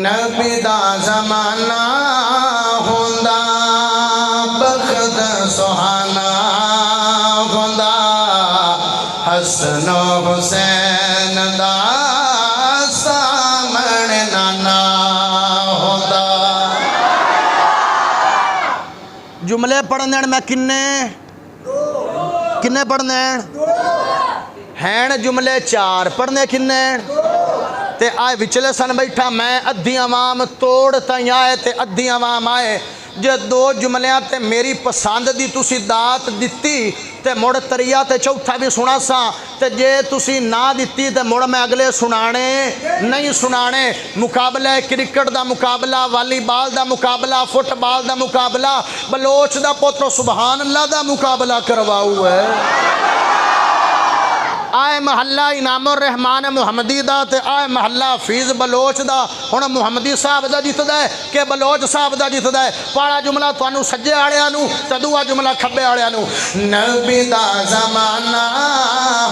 नबी दा ज़माना होंदा बख़्त सुहाना होंदा हसन हुसैन दा सामने नाना होंदा। जुमले पढ़ने मैं किन्ने पढ़ने हैं? जुमले चार पढ़ने किन्ने ते आए विचले सन बैठा मैं अद्धी अवाम तोड़ तई आए ते अद्धी अवाम आए। जे दो जुमलियां ते मेरी पसंद दी तुसी दात दिती ते मुड़ तरिया ते चौथा भी सुना सा ते जे तुसी ना दिती ते मुड़ मैं अगले सुनाने नहीं सुनाने। मुकाबला क्रिकेट दा मुकाबला, वालीबाल दा मुकाबला, फुटबाल दा मुकाबला, बलोच दा पुत्र सुबहान अल्लाह दा मुकाबला करवाऊ है। आए महल्ला इनामुर रहमान मुहम्मदी दा ते आए महल्ला फीज बलोच दा। हुण मुहम्मदी साहब दा जितदा है कि बलोच साहब दा जितदा है? पाड़ा जुमला तुहानू सज्जे आलियां नू ते दूआ जुमला खब्बे आलियां नू। नबी दा ज़माना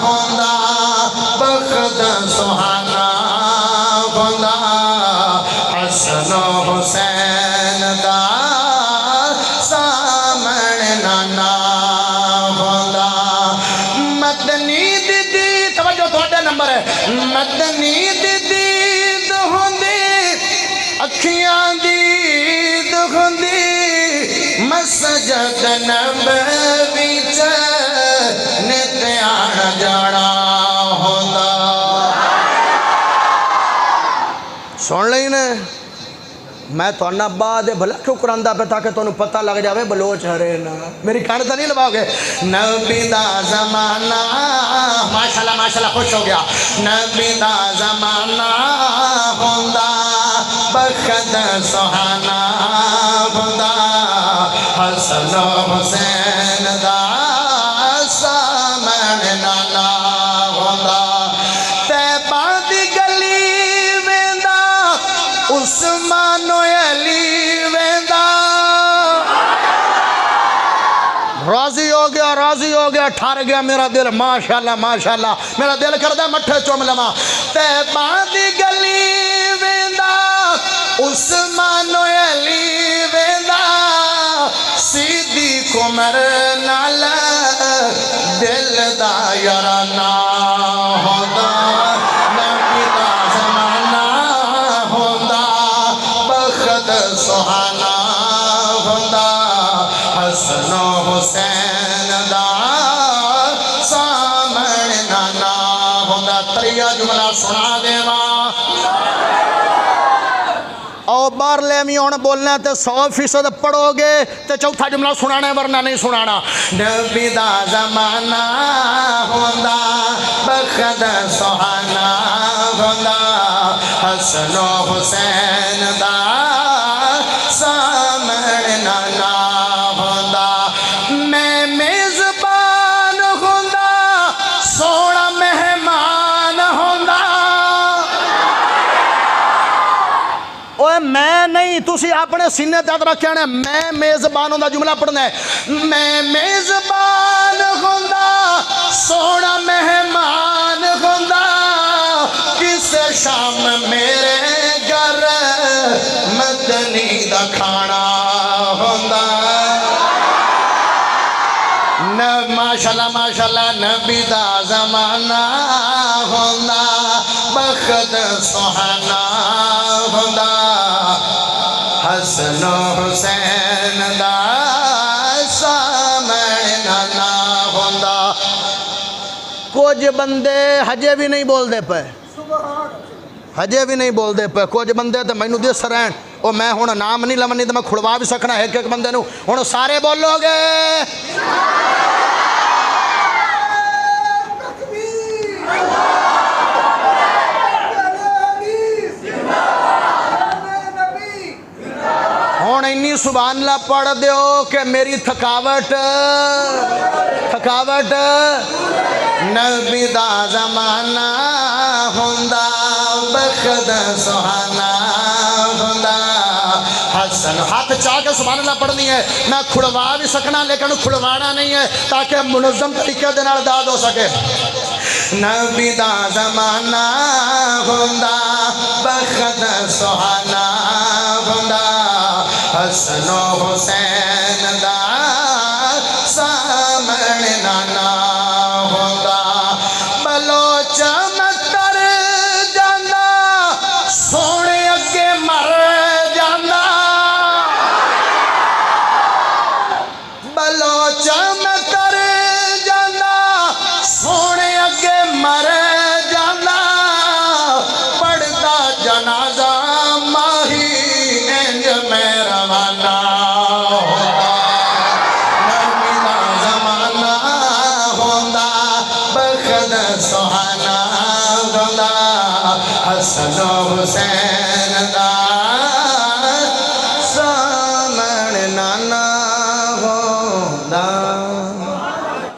होंदा बख़्त सुहाना होंदा हसन हुसैन दा सामने नाना होंदा। मदनी नंबर है मदनी दीद होंदी अखियां दीद होंदी मस्जिद नबवी च नित आना जाना होंदा। सुन लई ने मैं तुहाडा बाद भला क्यों करांदा पे ताकि तुहानू पता लग जाए बलोच हरे ना मेरी कान तो नहीं लवाओगे। नबी दा ज़माना माशाल्लाह माशाल्लाह खुश हो गया। नबी दा ज़माना होंदा बख़्त सुहाना होंदा हसन हुसैन दा सामने नाना होंदा। तैबा दी गली वेंदा उस्मान अली वेंदा। राजी हो गया ठर गया मेरा दिल माशाल्लाह माशाल्लाह मेरा दिल करदा मठे चुम लवा। तैबा दी गली वेंदा उस्मान अली वेंदा सिद्दीक़ उमर नाल दिल दा याराना होंदा। नबी दा ज़माना होंदा बख़्त सुहाना होंदा हसन हुसैन दा सामने नाना होंदा। तरिया जुमला सुना देवा और बाहर ले मी हुण बोलना तो 100% पढ़ोगे तो चौथा जुमला सुनाना वरना नहीं सुनाना। नबी दा ज़माना होंदा बख़्त सुहाना होंदा हसन हुसैन दा सामने नाना होंदा। मैं मेज़बान होंदा सोहना मेहमान होंदा। ओए मैं नहीं तुसी अपने सीने दर्द रखे ने मैं मेज़बान होंदा जुमला पढ़ना है। मैं मेज़बान होंदा सोहना मेहमान होंदा किस शाम मेरे घर मदनी दा खाना होंदा। न माशाल्लाह माशाल्लाह नबी दा ज़माना होंदा बख़्त सुहाना होंदा हसन हुसैन दा सामने नाना होंदा। कुछ बंदे हजे भी नहीं बोलते पे हजे भी नहीं बोलते पे कुछ बंदे तो मैनू दिस रहे और मैं हुण नाम नहीं लवनी तो मैं खुड़वा भी सकना एक एक बंदे नू। हुण सारे बोलोगे हुण इन्नी सुभान अल्लाह पढ़ दो कि मेरी थकावट नबी दा ज़माना होंदा बख़्त सुहाना होंदा हसन। हाथ चाह के सुभान अल्लाह पढ़नी है। मैं खुड़वा भी सकना लेकिन खुड़वाना नहीं है ताकि मुनज़्ज़म तरीके दे नाल दाद हो सके। नबी दा ज़माना हुंदा बखत सुहाना हुंदा हसन हुसैन दा सामने नाना हुंदा बलोच मतर जाना सोने अगे मर जाना बलोच मतर जाना सोने अगे मर जाना पढ़दा जनाजा माही इंज में रवाना नबी दा ज़माना होंदा बखत सुहाना होंदा हसन हुसैन दा